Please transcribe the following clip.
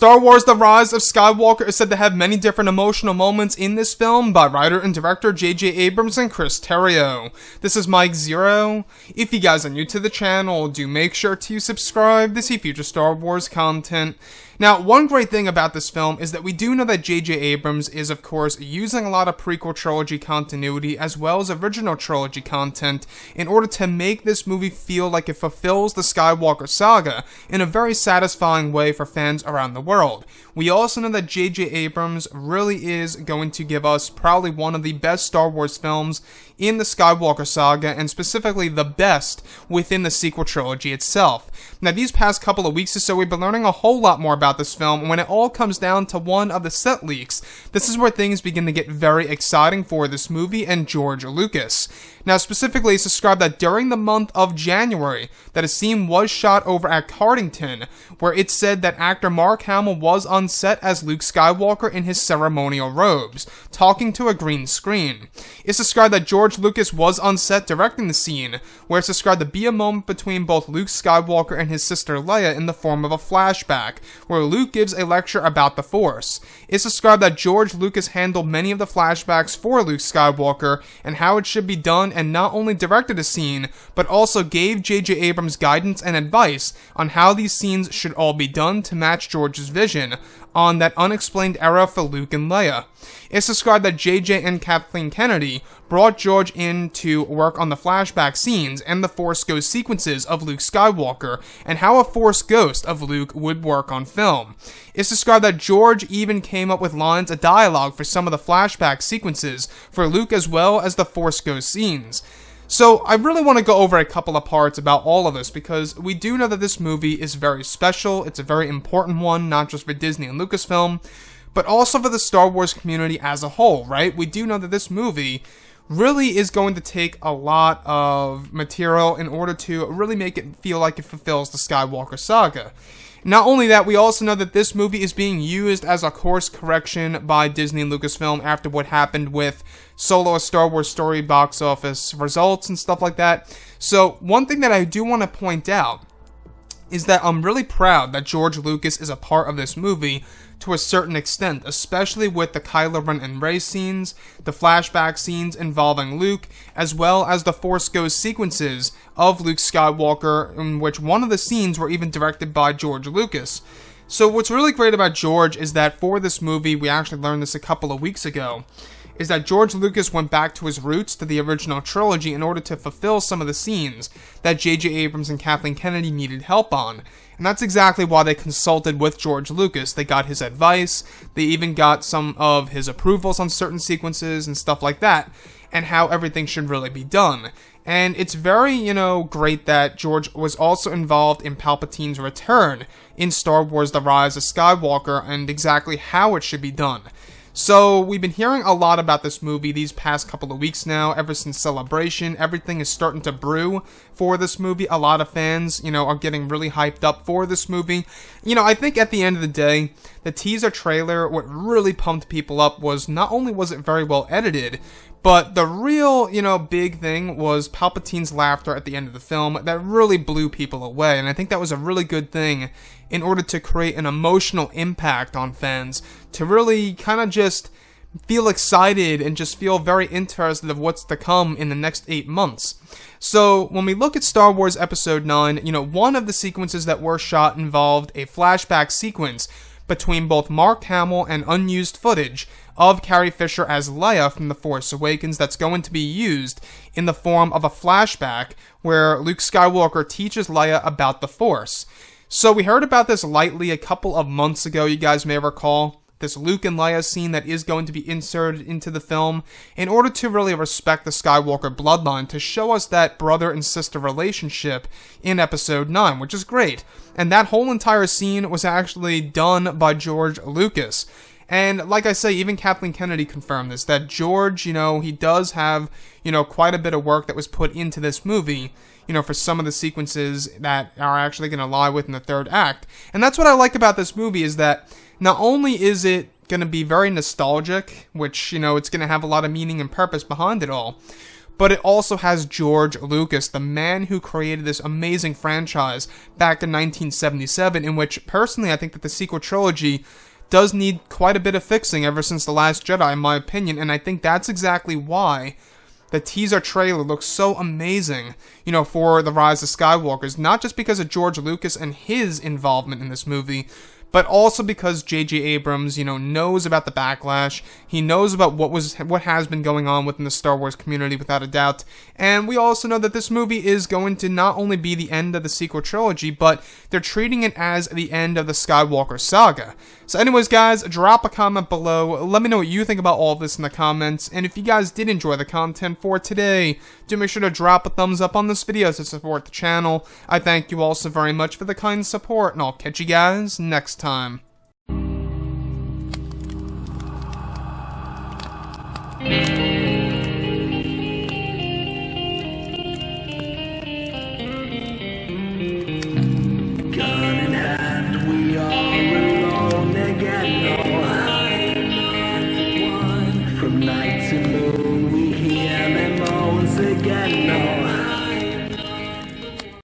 Star Wars The Rise of Skywalker is said to have many different emotional moments in this film by writer and director J.J. Abrams and Chris Terrio. This is Mike Zero. If you guys are new to the channel, do make sure to subscribe to see future Star Wars content. Now, one great thing about this film is that we do know that J.J. Abrams is, of course, using a lot of prequel trilogy continuity as well as original trilogy content in order to make this movie feel like it fulfills the Skywalker saga in a very satisfying way for fans around the world. We also know that J.J. Abrams really is going to give us probably one of the best Star Wars films in the Skywalker saga, and specifically the best within the sequel trilogy itself. Now, these past couple of weeks or so, we've been learning a whole lot more about this film, and when it all comes down to one of the set leaks, this is where things begin to get very exciting for this movie and George Lucas. Now, specifically, it's described that during the month of January, that a scene was shot over at Cardington, where it said that actor Mark Hamill was on set as Luke Skywalker in his ceremonial robes, talking to a green screen. It's described that George Lucas was on set directing the scene, where it's described to be a moment between both Luke Skywalker and his sister Leia in the form of a flashback, where Luke gives a lecture about the Force. It's described that George Lucas handled many of the flashbacks for Luke Skywalker and how it should be done, and not only directed a scene, but also gave J.J. Abrams guidance and advice on how these scenes should all be done to match George's vision on that unexplained era for Luke and Leia. It's described that J.J. and Kathleen Kennedy brought George in to work on the flashback scenes and the Force Ghost sequences of Luke Skywalker, and how a Force Ghost of Luke would work on film. It's described that George even came up with lines of dialogue for some of the flashback sequences for Luke as well as the Force Ghost scenes. So, I really want to go over a couple of parts about all of this, because we do know that this movie is very special. It's a very important one, not just for Disney and Lucasfilm, but also for the Star Wars community as a whole, right? We do know that this movie really is going to take a lot of material in order to really make it feel like it fulfills the Skywalker saga. Not only that, we also know that this movie is being used as a course correction by Disney and Lucasfilm after what happened with Solo: A Star Wars Story box office results and stuff like that. So, one thing that I do want to point out is that I'm really proud that George Lucas is a part of this movie to a certain extent, especially with the Kylo Ren and Rey scenes, the flashback scenes involving Luke, as well as the Force Ghost sequences of Luke Skywalker, in which one of the scenes were even directed by George Lucas. So what's really great about George is that for this movie, we actually learned this a couple of weeks ago, is that George Lucas went back to his roots, to the original trilogy, in order to fulfill some of the scenes that J.J. Abrams and Kathleen Kennedy needed help on. And that's exactly why they consulted with George Lucas. They got his advice, they even got some of his approvals on certain sequences and stuff like that, and how everything should really be done. And it's very, great that George was also involved in Palpatine's return in Star Wars The Rise of Skywalker and exactly how it should be done. So, we've been hearing a lot about this movie these past couple of weeks now. Ever since Celebration, everything is starting to brew for this movie. A lot of fans, are getting really hyped up for this movie. I think at the end of the day, the teaser trailer, what really pumped people up was not only was it very well edited, but the real, big thing was Palpatine's laughter at the end of the film that really blew people away. And I think that was a really good thing in order to create an emotional impact on fans, to really kind of just feel excited and just feel very interested of what's to come in the next 8 months. So, when we look at Star Wars Episode 9, one of the sequences that were shot involved a flashback sequence between both Mark Hamill and unused footage of Carrie Fisher as Leia from The Force Awakens that's going to be used in the form of a flashback where Luke Skywalker teaches Leia about the Force. So we heard about this lightly a couple of months ago, you guys may recall. This Luke and Leia scene that is going to be inserted into the film in order to really respect the Skywalker bloodline, to show us that brother and sister relationship in Episode 9, which is great. And that whole entire scene was actually done by George Lucas. And like I say, even Kathleen Kennedy confirmed this, that George, he does have, quite a bit of work that was put into this movie, for some of the sequences that are actually going to lie within the third act. And that's what I like about this movie, is that not only is it going to be very nostalgic, which, it's going to have a lot of meaning and purpose behind it all, but it also has George Lucas, the man who created this amazing franchise back in 1977, in which, personally, I think that the sequel trilogy does need quite a bit of fixing ever since The Last Jedi, in my opinion, and I think that's exactly why the teaser trailer looks so amazing, for The Rise of Skywalker, not just because of George Lucas and his involvement in this movie, but also because J.J. Abrams, knows about the backlash. He knows about what has been going on within the Star Wars community, without a doubt. And we also know that this movie is going to not only be the end of the sequel trilogy, but they're treating it as the end of the Skywalker saga. So anyways, guys, drop a comment below. Let me know what you think about all of this in the comments. And if you guys did enjoy the content for today, do make sure to drop a thumbs up on this video to support the channel. I thank you all so very much for the kind support, and I'll catch you guys next time.